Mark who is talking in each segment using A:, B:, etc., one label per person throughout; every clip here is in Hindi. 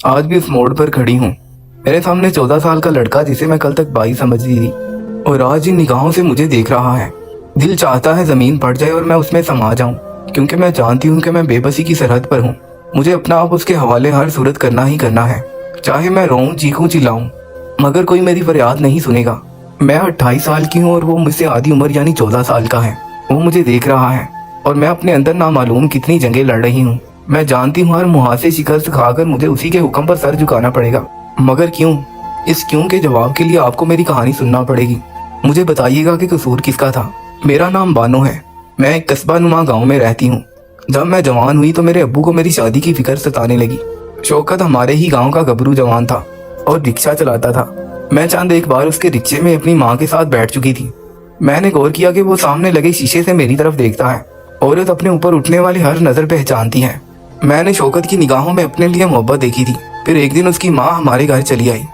A: आज भी उस मोड़ पर खड़ी हूँ। मेरे सामने 14 साल का लड़का जिसे मैं कल तक भाई समझती थी, और आज इन निगाहों से मुझे देख रहा है। दिल चाहता है जमीन फट जाए और मैं उसमें समा जाऊं, क्योंकि मैं जानती हूँ कि मैं बेबसी की सरहद पर हूँ। मुझे अपना आप उसके हवाले हर सूरत करना ही करना है, चाहे मैं रोऊं, चीखूं, चिल्लाऊं, मगर कोई मेरी फरियाद नहीं सुनेगा। मैं 28 साल की हूँ और वो मुझसे आधी उम्र यानी 14 साल का है। वो मुझे देख रहा है और मैं अपने अंदर नामालूम कितनी जंगें लड़ रही हूँ। मैं जानती हूँ हर मुहासे शिकस्त खाकर मुझे उसी के हुक्म पर सर झुकाना पड़ेगा, मगर क्यों? इस क्यों के जवाब के लिए आपको मेरी कहानी सुनना पड़ेगी। मुझे बताइएगा कि कसूर किसका था। मेरा नाम बानो है। मैं एक कस्बा नुमा गाँव में रहती हूँ। जब मैं जवान हुई तो मेरे अब्बू को मेरी शादी की फिक्र सताने लगी। शौकत हमारे ही गांव का गबरू जवान था और रिक्शा चलाता था। मैं चंद एक बार उसके रिक्शे में अपनी माँ के साथ बैठ चुकी थी। मैंने गौर किया कि वो सामने लगे शीशे से मेरी तरफ देखता है। औरत अपने ऊपर उठने वाली हर नजर पहचानती है। मैंने शौकत की निगाहों में अपने लिए मोहब्बत देखी थी। फिर एक दिन उसकी माँ हमारे घर चली आई।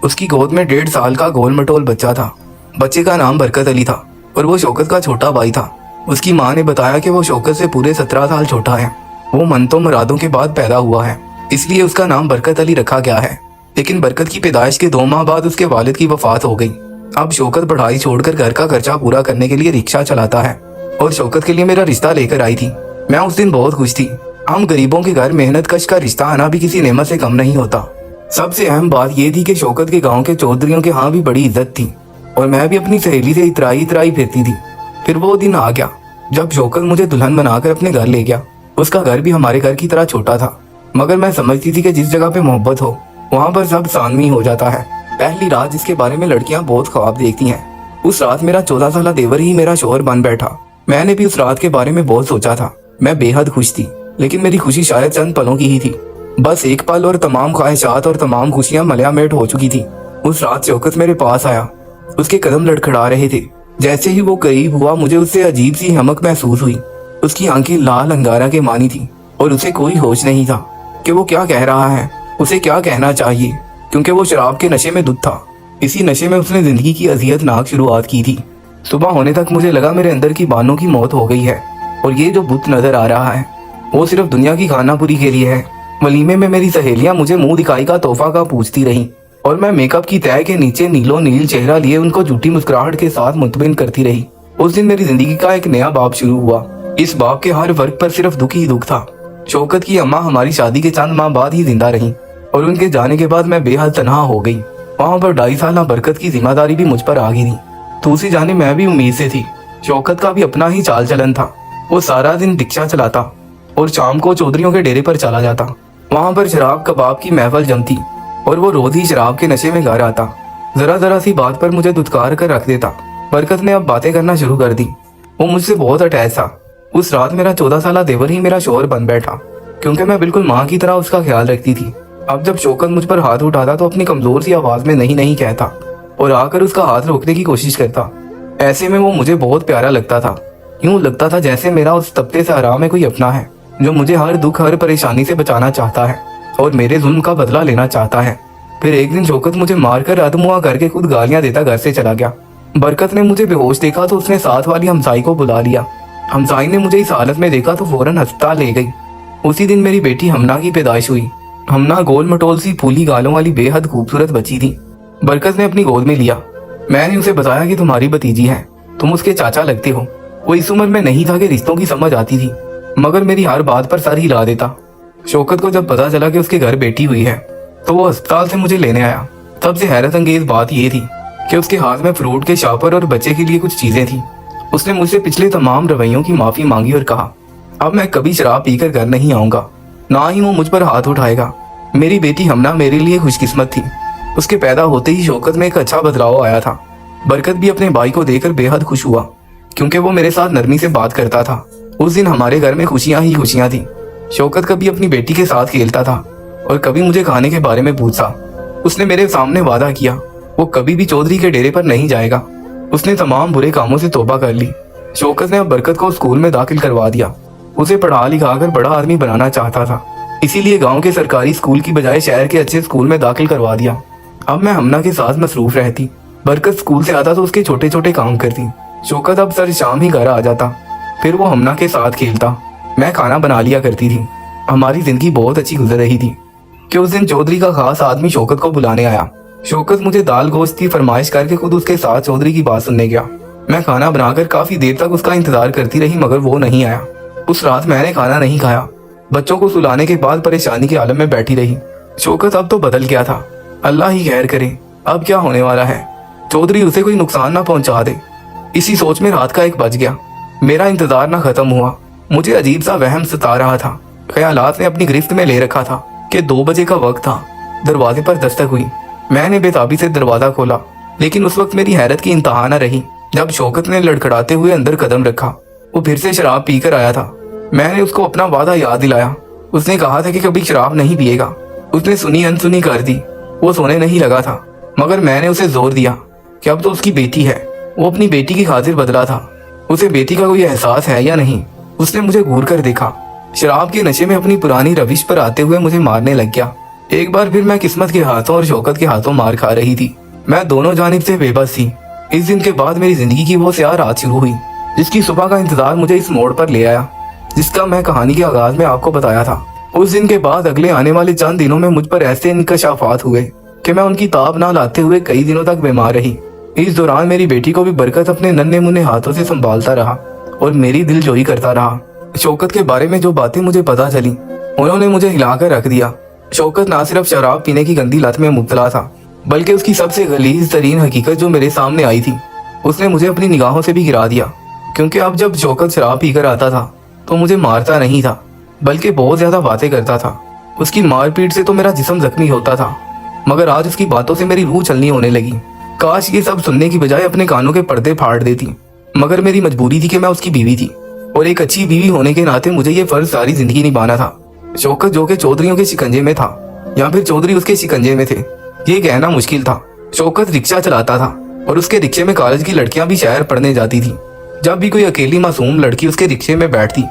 A: उसकी गोद में 1.5 साल का गोल मटोल बच्चा था। बच्चे का नाम बरकत अली था और वो शौकत का छोटा भाई था। उसकी माँ ने बताया कि वो शौकत से पूरे 17 साल छोटा है। वो मनतों मुरादों के बाद पैदा हुआ है, इसलिए उसका नाम बरकत अली रखा गया है। लेकिन बरकत की पैदाइश के 2 माह बाद उसके वालिद की वफात हो गई। अब शौकत पढ़ाई छोड़कर घर का खर्चा पूरा करने के लिए रिक्शा चलाता है और शौकत के लिए मेरा रिश्ता लेकर आई थी। मैं उस दिन बहुत खुश थी। हम गरीबों के घर मेहनत कश का रिश्ता आना भी किसी नेमत से कम नहीं होता। सबसे अहम बात यह थी कि शौकत के गांव के चौधरियों के यहाँ भी बड़ी इज्जत थी और मैं भी अपनी सहेली से इतराई इतराई फिरती थी। फिर वो दिन आ गया जब शौकत मुझे दुल्हन बनाकर अपने घर ले गया। उसका घर भी हमारे घर की तरह छोटा था, मगर मैं समझती थी कि जिस जगह पे मोहब्बत हो वहाँ पर सब सानवी हो जाता है। पहली रात जिसके बारे में लड़कियां बहुत ख्वाब देखती हैं, उस रात मेरा 14 साला देवर ही मेरा शोहर बन बैठा। मैंने भी उस रात के बारे में बहुत सोचा था। मैं बेहद खुश थी, लेकिन मेरी खुशी शायद चंद पलों की ही थी। बस एक पल और तमाम ख्वाहिशात और तमाम खुशियां मलयामेट हो चुकी थी। उस रात शौकत मेरे पास आया। उसके कदम लड़खड़ा रहे थे। जैसे ही वो करीब हुआ मुझे उससे अजीब सी हमक महसूस हुई। उसकी आंखें लाल अंगारा के मानी थी और उसे कोई होश नहीं था कि वो क्या कह रहा है, उसे क्या कहना चाहिए, क्योंकि वो शराब के नशे में धुत था। इसी नशे में उसने जिंदगी की अजियतनाक शुरुआत की थी। सुबह होने तक मुझे लगा मेरे अंदर की बानों की मौत हो गई है और ये जो बुत नजर आ रहा है वो सिर्फ दुनिया की खानापुरी के लिए है। वलीमे में मेरी सहेलियां मुझे मुंह दिखाई का तोहफा का पूछती रहीं और मैं मेकअप की तय के नीचे नीलो नील चेहरा लिए उनको झूठी मुस्कुराहट के साथ मुतमिन करती रही। उस दिन मेरी जिंदगी का एक नया बाब शुरू हुआ। इस बाब के हर वर्ग पर सिर्फ दुख ही दुख था। शौकत की अम्मा हमारी शादी के चंद माह बाद ही जिंदा रहीं और उनके जाने के बाद मैं बेहद तनहा हो गई। वहाँ पर 2.5 साल बरकत की जिम्मेदारी भी मुझ पर आ गई थी। दूसरी जाने मैं भी उम्मीद से थी। शौकत का भी अपना ही चाल चलन था। वो सारा दिन रिक्शा चलाता और शाम को चौधरियों के डेरे पर चला जाता। वहाँ पर शराब कबाब की महफल जमती और वो रोज ही शराब के नशे में घर आता। जरा जरा सी बात पर मुझे दुत्कार कर रख देता। बरकत ने अब बातें करना शुरू कर दी। वो मुझसे बहुत अटैच था। उस रात मेरा 14 साला देवर ही मेरा शोहर बन बैठा, क्योंकि मैं बिल्कुल माँ की तरह उसका ख्याल रखती थी। अब जब शौकत मुझ पर हाथ उठाता तो अपनी कमजोर सी आवाज में नहीं नहीं कहता और आकर उसका हाथ रोकने की कोशिश करता। ऐसे में वो मुझे बहुत प्यारा लगता था। यूं लगता था जैसे मेरा उस तबके से आराम में कोई अपना है जो मुझे हर दुख हर परेशानी से बचाना चाहता है और मेरे जुल्म का बदला लेना चाहता है। फिर एक दिन शौकत मुझे मारकर अधमुआ करके खुद गालियां देता घर से चला गया। बरकत ने मुझे बेहोश देखा तो उसने साथ वाली हमसाई को बुला लिया। हमसाई ने मुझे इस हालत में देखा तो फौरन अस्पताल ले गई। उसी दिन मेरी बेटी हमना की पैदाइश हुई। हमना गोल मटोल सी फूली गालों वाली बेहद खूबसूरत बच्ची थी। बरकत ने अपनी गोद में लिया। मैंने उसे बताया कि तुम्हारी भतीजी है, तुम उसके चाचा लगते हो। वो इस उम्र में नहीं था कि रिश्तों की समझ आती थी, मगर मेरी हर बात पर सर हिला देता। शौकत को जब पता चला कि उसके घर बेटी हुई है तो वो अस्पताल से मुझे लेने आया। सबसे हैरत अंगेज बात यह थी कि उसके हाथ में फ्रूट के शापर और बच्चे के लिए कुछ चीजें थी। उसने मुझसे पिछले तमाम रवैयों की माफी मांगी और कहा अब मैं कभी शराब पीकर घर नहीं आऊंगा, ना ही वो मुझ पर हाथ उठाएगा। मेरी बेटी हमना मेरे लिए खुशकिस्मत थी। उसके पैदा होते ही शौकत में एक अच्छा बदलाव आया था। बरकत भी अपने भाई को देखकर बेहद खुश हुआ, क्योंकि वो मेरे साथ नरमी से बात करता था। उस दिन हमारे घर में खुशियां ही खुशियां थी। शौकत कभी अपनी बेटी के साथ खेलता था और कभी मुझे खाने के बारे में पूछा। उसने मेरे सामने वादा किया वो कभी भी चौधरी के डेरे पर नहीं जाएगा। उसने तमाम बुरे कामों से तौबा कर ली। शौकत ने अब बरकत को स्कूल में दाखिल करवा दिया। उसे पढ़ा लिखा कर बड़ा आदमी बनाना चाहता था, इसीलिए गांव के सरकारी स्कूल की बजाय शहर के अच्छे स्कूल में दाखिल करवा दिया। अब मैं हमना के साथ मसरूफ रहती। बरकत स्कूल से आता तो उसके छोटे छोटे काम करती। शौकत अब सर शाम ही घर आ जाता। फिर वो हमना के साथ खेलता। मैं खाना बना लिया करती थी। हमारी जिंदगी बहुत अच्छी गुजर रही थी। कि उस दिन चौधरी का खास आदमी शौकत को बुलाने आया। शौकत मुझे दाल गोश्त की फरमाइश करके खुद उसके साथ चौधरी की बात सुनने गया। मैं खाना बनाकर काफी देर तक उसका इंतजार करती रही, मगर वो नहीं आया। उस रात मैंने खाना नहीं खाया। बच्चों को सुलाने के बाद परेशानी के आलम में बैठी रही। शौकत अब तो बदल गया था। अल्लाह ही खैर करे, अब क्या होने वाला है, चौधरी उसे कोई नुकसान ना पहुंचा दे। इसी सोच में रात का 1 बज गया। मेरा इंतजार ना खत्म हुआ। मुझे अजीब सा वहम सता रहा था। ख्यालात ने अपनी गिरफ्त में ले रखा था कि 2 बजे का वक्त था। दरवाजे पर दस्तक हुई। मैंने बेताबी से दरवाजा खोला, लेकिन उस वक्त मेरी हैरत की इंतहा न रही जब शौकत ने लड़खड़ाते हुए अंदर कदम रखा। वो फिर से शराब पीकर आया था। मैंने उसको अपना वादा याद दिलाया। उसने कहा था कि कभी शराब नहीं पिएगा। उसने सुनी अनसुनी कर दी। वो सोने नहीं लगा था, मगर मैंने उसे जोर दिया कि अब तो उसकी बेटी है। वो अपनी बेटी की खातिर बदला था। उसे बेटी का कोई एहसास है या नहीं? उसने मुझे घूर कर देखा। शराब के नशे में अपनी पुरानी रविश पर आते हुए मुझे मारने लग गया। एक बार फिर मैं किस्मत के हाथों और शौकत के हाथों मार खा रही थी। मैं दोनों जानिब से बेबस थी। इस दिन के बाद मेरी जिंदगी की वो स्याह रात शुरू हुई, जिसकी सुबह का इंतजार मुझे इस मोड़ पर ले आया, जिसका मैं कहानी के आगाज में आपको बताया था। उस दिन के बाद अगले आने वाले चंद दिनों में मुझ पर ऐसे इंकशाफात हुए कि मैं उनकी ताब ना लाते हुए कई दिनों तक बीमार रही। इस दौरान मेरी बेटी को भी बरकत अपने नन्हे मुन्ने हाथों से संभालता रहा और मेरी दिलजोई करता रहा। शौकत के बारे में जो बातें मुझे पता चली, उन्होंने मुझे हिलाकर रख दिया। शौकत ना सिर्फ शराब पीने की गंदी लत में मुब्तला था, बल्कि उसकी सबसे गलीज तरीन हकीकत जो मेरे सामने आई थी, उसने मुझे अपनी निगाहों से भी गिरा दिया। क्योंकि अब जब शौकत शराब पीकर आता था तो मुझे मारता नहीं था, बल्कि बहुत ज्यादा बातें करता था। उसकी मारपीट से तो मेरा जिस्म जख्मी होता था, मगर आज उसकी बातों से मेरी रूह चलनी होने लगी। काश ये सब सुनने की बजाय अपने कानों के पर्दे फाड़ देती, मगर मेरी मजबूरी थी कि मैं उसकी बीवी थी, और एक अच्छी बीवी होने के नाते मुझे ये फर्ज सारी जिंदगी निभाना था। शौकत जो कि चौधरियों के शिकंजे में था, या फिर चौधरी उसके शिकंजे में थे, ये कहना मुश्किल था। शौकत रिक्शा चलाता था और उसके रिक्शे में कॉलेज की लड़कियां भी शहर पढ़ने जाती थी। जब भी कोई अकेली मासूम लड़की उसके रिक्शे में बैठती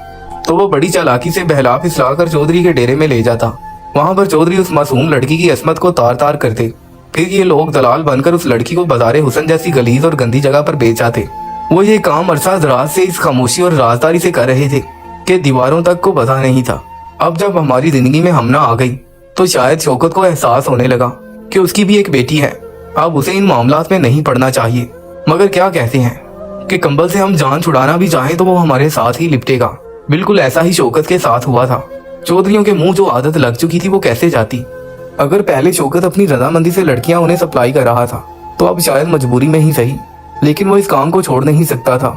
A: तो वो बड़ी चालाकी से बहला फिसला कर चौधरी के डेरे में ले जाता। वहां पर चौधरी उस मासूम लड़की की असमत को तार तार करते। फिर ये लोग दलाल बनकर उस लड़की को बाजारे हुसन जैसी गलीज और गंदी जगह पर बेच आते। वो ये काम अरसा दराज से इस खामोशी और राजदारी से कर रहे थे कि दीवारों तक को पता नहीं था। अब जब हमारी जिंदगी में हमना आ गई तो शायद शौकत को एहसास होने लगा कि उसकी भी एक बेटी है। अब उसे इन मामलात में नहीं पड़ना चाहिए, मगर क्या कहते हैं कि कंबल से हम जान छुड़ाना भी चाहें तो वो हमारे साथ ही लिपटेगा। बिल्कुल ऐसा ही शौकत के साथ हुआ था। चौधरियों के मुंह जो आदत लग चुकी थी वो कैसे जाती। अगर पहले शौकत अपनी रजामंदी से लड़कियां उन्हें सप्लाई कर रहा था तो अब शायद मजबूरी में ही सही, लेकिन वो इस काम को छोड़ नहीं सकता था।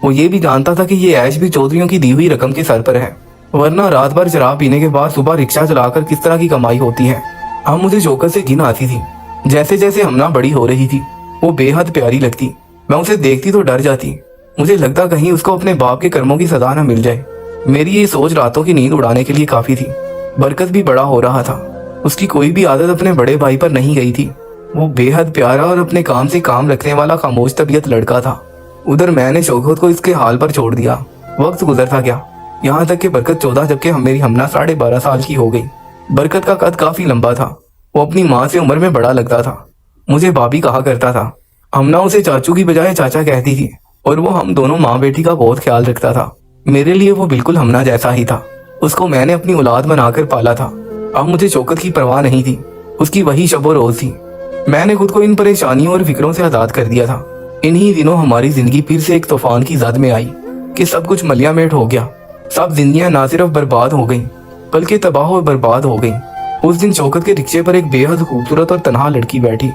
A: वो ये भी जानता था कि ये ऐश भी चौधरियों की दी हुई रकम के सर पर है, वरना रात भर शराब पीने के बाद सुबह रिक्शा चलाकर किस तरह की कमाई होती है। अब मुझे शौकत से घिन आती थी। जैसे जैसे हमना बड़ी हो रही थी वो बेहद प्यारी लगती। मैं उसे देखती तो डर जाती। मुझे लगता कहीं उसको अपने बाप के कर्मों की सजा न मिल जाए। मेरी ये सोच रातों की नींद उड़ाने के लिए काफी थी। बरकत भी बड़ा हो रहा था। उसकी कोई भी आदत अपने बड़े भाई पर नहीं गई थी। वो बेहद प्यारा और अपने काम से काम रखने वाला खामोश तबीयत लड़का था। उधर मैंने शौकत को इसके हाल पर छोड़ दिया। वक्त गुजरता गया, यहाँ तक कि बरकत 14 जबकि मेरी हमना 12.5 साल की हो गई। बरकत का कद काफी लंबा था। वो अपनी माँ से उम्र में बड़ा लगता था। मुझे भाभी कहा करता था। हमना उसे चाचू की बजाय चाचा कहती थी, और वो हम दोनों माँ बेटी का बहुत ख्याल रखता था। मेरे लिए वो बिल्कुल हमना जैसा ही था। उसको मैंने अपनी औलाद बनाकर पाला था। अब मुझे शौकत की परवाह नहीं थी। उसकी वही शबो रोज थी। मैंने खुद को इन परेशानियों और फिक्रों से आजाद कर दिया था। इन्हीं दिनों हमारी जिंदगी फिर से एक तूफान की जद में आई कि सब कुछ मलियामेट हो गया। सब जिंदगियां ना सिर्फ बर्बाद हो गईं, बल्कि तबाह और बर्बाद हो गईं। उस दिन शौकत के रिक्शे पर एक बेहद खूबसूरत और तनहा लड़की बैठी,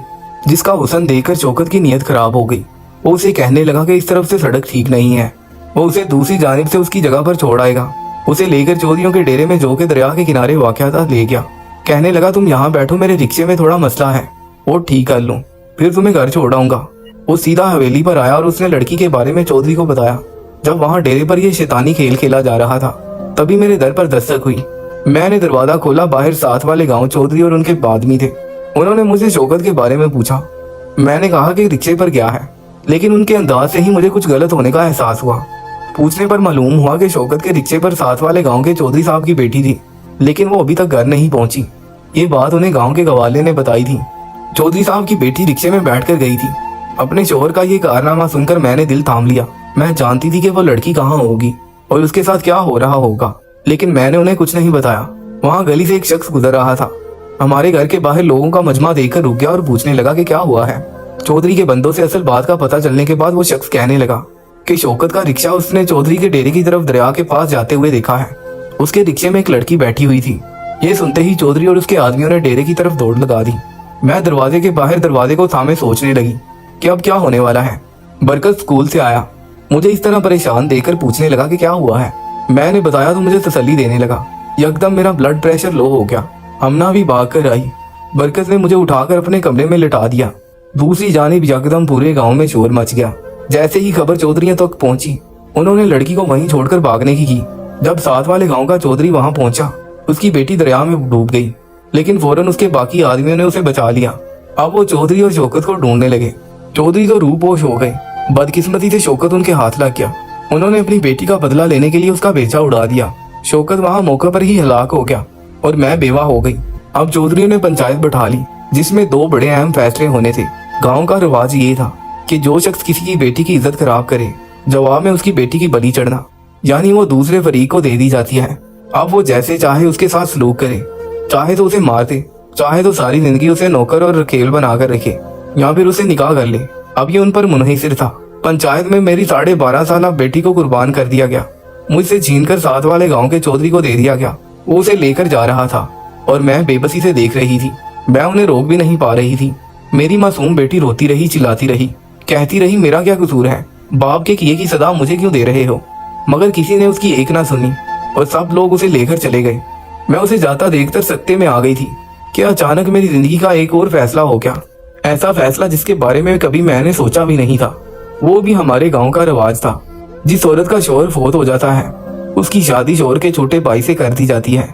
A: जिसका हुस्न देखकर शौकत की नीयत खराब हो गई। वो उसे कहने लगा कि इस तरफ से सड़क ठीक नहीं है, वो उसे दूसरी जानिब से उसकी जगह पर छोड़ आएगा। उसे लेकर चौधरियों के डेरे में जो के दरिया के किनारे वाक़या था ले गया। कहने लगा तुम यहाँ बैठो, मेरे रिक्शे में थोड़ा मसला है, वो ठीक कर लूँ, फिर तुम्हें घर छोड़ आऊंगा। वो सीधा हवेली पर आया और उसने लड़की के बारे में चौधरी को बताया। जब वहाँ डेरे पर यह शैतानी खेल खेला जा रहा था तभी मेरे दर पर दस्तक हुई। मैंने दरवाजा खोला। बाहर साथ वाले गांव चौधरी और उनके आदमी थे। उन्होंने मुझसे शौकत के बारे में पूछा। मैंने कहा कि रिक्शे पर गया है, लेकिन उनके अंदाज से ही मुझे कुछ गलत होने का एहसास हुआ। पूछने पर मालूम हुआ कि शौकत के रिक्शे पर साथ वाले गांव के चौधरी साहब की बेटी थी, लेकिन वो अभी तक घर नहीं पहुंची। ये बात उन्हें गांव के गवाले ने बताई थी। चौधरी साहब की बेटी रिक्शे में बैठकर गई थी। अपने शोहर का ये कारनामा सुनकर मैंने दिल थाम लिया। मैं जानती थी कि वो लड़की कहाँ होगी और उसके साथ क्या हो रहा होगा, लेकिन मैंने उन्हें कुछ नहीं बताया। वहाँ गली से एक शख्स गुजर रहा था। हमारे घर के बाहर लोगों का मजमा देखकर रुक गया और पूछने लगा कि क्या हुआ है। चौधरी के बंदों से असल बात का पता चलने के बाद वो शख्स कहने लगा कि शौकत का रिक्शा उसने चौधरी के डेरे की तरफ दरिया के पास जाते हुए देखा है। उसके रिक्शे में एक लड़की बैठी हुई थी। ये सुनते ही चौधरी और उसके आदमियों ने डेरे की तरफ दौड़ लगा दी। मैं दरवाजे के बाहर दरवाजे को थामे सोचने लगी कि अब क्या होने वाला है। बरकत स्कूल से आया, मुझे इस तरह परेशान देखकर पूछने लगा कि क्या हुआ है। मैंने बताया तो मुझे तसल्ली देने लगा। यकदम मेरा ब्लड प्रेशर लो हो गया। अमना भी भाग कर आई। बरकत ने मुझे उठाकर अपने कमरे में लिटा दिया। दूसरी जानिब यकदम पूरे गांव में शोर मच गया। जैसे ही खबर चौधरियों तक पहुंची, उन्होंने लड़की को वहीं छोड़कर भागने की जब साथ वाले गांव का चौधरी वहां पहुंचा, उसकी बेटी दरिया में डूब गई, लेकिन फौरन उसके बाकी आदमियों ने उसे बचा लिया। अब वो चौधरी और शौकत को ढूंढने लगे। चौधरी तो रूपोश हो गए। बदकिस्मती से शौकत उनके हाथ लग गया। उन्होंने अपनी बेटी का बदला लेने के लिए उसका बेचा उड़ा दिया। शौकत वहां मौके पर ही हलाक हो गया और मैं बेवा हो गई। अब चौधरियों ने पंचायत बैठा ली, जिसमें 2 बड़े अहम फैसले होने थे। गांव का रिवाज ये था कि जो शख्स किसी की बेटी की इज्जत खराब करे, जवाब में उसकी बेटी की बलि चढ़ना, यानी वो दूसरे फरीक को दे दी जाती है। अब वो जैसे चाहे उसके साथ सलूक करे, चाहे तो उसे मार दे, चाहे तो सारी जिंदगी उसे नौकर और रखेल बनाकर रखे, या फिर उसे निकाह कर ले। अब ये उन पर मुनहिसर था। पंचायत में मेरी 12.5 साल बेटी को कुर्बान कर दिया गया। मुझसे छीनकर साथ वाले गांव के चौधरी को दे दिया गया। वो उसे लेकर जा रहा था और मैं बेबसी से देख रही थी। मैं उन्हें रोक भी नहीं पा रही थी। मेरी मासूम बेटी रोती रही, चिल्लाती रही, कहती रही मेरा क्या कसूर है, बाप के किए की सदा मुझे क्यों दे रहे हो। मगर किसी ने उसकी एक ना सुनी और सब लोग उसे लेकर चले गए। मैं उसे जाता देखकर सत्ते में आ गई थी कि अचानक मेरी जिंदगी का एक और फैसला हो गया। ऐसा फैसला जिसके बारे में कभी मैंने सोचा भी नहीं था। वो भी हमारे गांव का रिवाज था। जिस औरत का शौहर फौत हो जाता है, उसकी शादी शौहर के छोटे भाई से कर दी जाती है।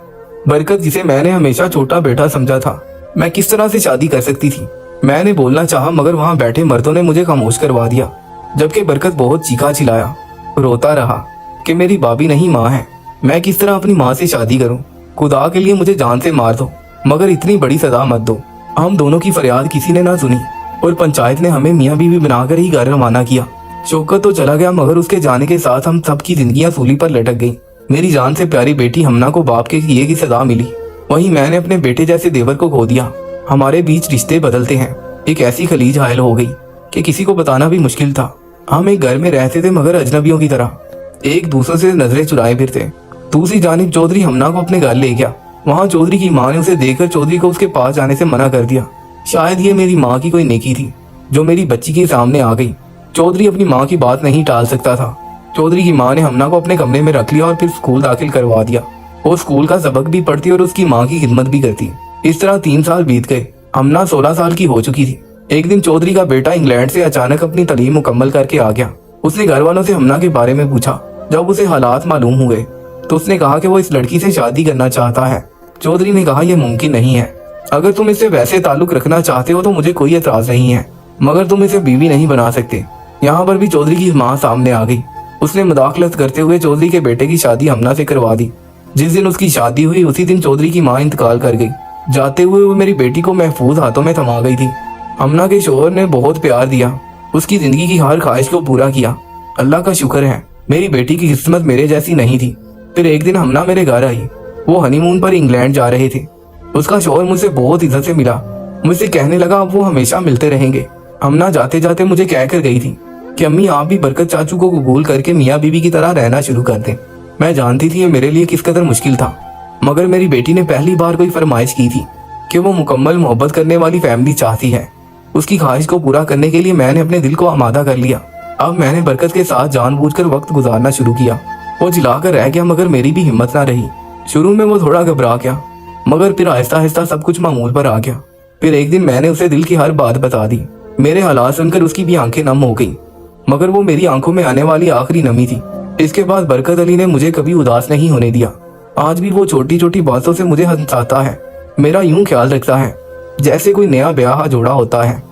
A: बरकत, जिसे मैंने हमेशा छोटा बेटा समझा था, मैं किस तरह से शादी कर सकती थी। मैंने बोलना चाहा, मगर वहां बैठे मर्दों ने मुझे खामोश करवा दिया। जबकि बरकत बहुत चीखा चिल्लाया, रोता रहा कि मेरी भाभी नहीं माँ है। मैं किस तरह अपनी माँ से शादी करूं? खुदा के लिए मुझे जान से मार दो, मगर इतनी बड़ी सजा मत दो। हम दोनों की फरियाद किसी ने ना सुनी और पंचायत ने हमें मियाँ बीवी बनाकर ही घर रवाना किया। शौकत तो चला गया, मगर उसके जाने के साथ हम सबकी जिंदगियां सूली पर लटक गई। मेरी जान से प्यारी बेटी हमना को बाप के किए की सजा मिली। वहीं मैंने अपने बेटे जैसे देवर को खो दिया। हमारे बीच रिश्ते बदलते हैं। एक ऐसी खलीज हायल हो गई कि किसी को बताना भी मुश्किल था। हम एक घर में रहते थे, मगर अजनबियों की तरह एक दूसरे से नजरें चुराए फिरते। दूसरी जानिब चौधरी हमना को अपने घर ले गया। वहाँ चौधरी की माँ ने उसे देखकर चौधरी को उसके पास जाने से मना कर दिया। शायद ये मेरी माँ की कोई नेकी थी जो मेरी बच्ची के सामने आ गई। चौधरी अपनी माँ की बात नहीं टाल सकता था। चौधरी की माँ ने हमना को अपने कमरे में रख लिया और फिर स्कूल दाखिल करवा दिया। वो स्कूल का सबक भी पढ़ती और उसकी माँ की खिदमत भी करती। इस तरह 3 साल बीत गए। हमना 16 साल की हो चुकी थी। एक दिन चौधरी का बेटा इंग्लैंड से अचानक अपनी तालीम मुकम्मल करके आ गया। उसने घर वालों से हमना के बारे में पूछा। जब उसे हालात मालूम हुए तो उसने कहा कि वो इस लड़की से शादी करना चाहता है। चौधरी ने कहा, यह मुमकिन नहीं है। अगर तुम इससे वैसे ताल्लुक रखना चाहते हो तो मुझे कोई एतराज नहीं है, मगर तुम इसे बीवी नहीं बना सकते। यहाँ पर भी चौधरी की माँ सामने आ गई। उसने मुदाखलत करते हुए चौधरी के बेटे की शादी हमना से करवा दी। जिस दिन उसकी शादी हुई उसी दिन चौधरी की माँ इंतकाल कर गई। जाते हुए वो मेरी बेटी को महफूज हाथों में थमा गई थी। हमना के शौहर ने बहुत प्यार दिया, उसकी जिंदगी की हर ख्वाहिश को पूरा किया। अल्लाह का शुक्र है मेरी बेटी की किस्मत मेरे जैसी नहीं थी। फिर एक दिन हमना मेरे घर आई। वो हनीमून पर इंग्लैंड जा रहे थे। उसका शौहर मुझसे बहुत इज्जत से मिला। मुझसे कहने लगा अब वो हमेशा मिलते रहेंगे। हमना जाते जाते मुझे कह कर गई थी कि अम्मी आप भी बरकत चाचू को कबूल करके मियाँ बीवी की तरह रहना शुरू कर दें। मैं जानती थी ये मेरे लिए किस कदर मुश्किल था, मगर मेरी बेटी ने पहली बार कोई फरमाइश की थी कि वो मुकम्मल मोहब्बत करने वाली फैमिली चाहती है। उसकी ख्वाहिश को पूरा करने के लिए मैंने अपने दिल को आमादा कर लिया। अब मैंने बरकत के साथ जानबूझकर वक्त गुजारना शुरू किया। वो जिलाकर रह गया, मगर मेरी भी हिम्मत ना रही। शुरू में वो थोड़ा घबरा गया, मगर फिर आहिस्ता आहिस्ता सब कुछ मामूल पर आ गया। फिर एक दिन मैंने उसे दिल की हर बात बता दी। मेरे हालात सुनकर उसकी भी आंखें नम हो गईं, मगर वो मेरी आंखों में आने वाली आखिरी नमी थी। इसके बाद बरकत अली ने मुझे कभी उदास नहीं होने दिया। आज भी वो छोटी छोटी बातों से मुझे हंसाता है। मेरा यूं ख्याल रखता है जैसे कोई नया ब्याह जोड़ा होता है।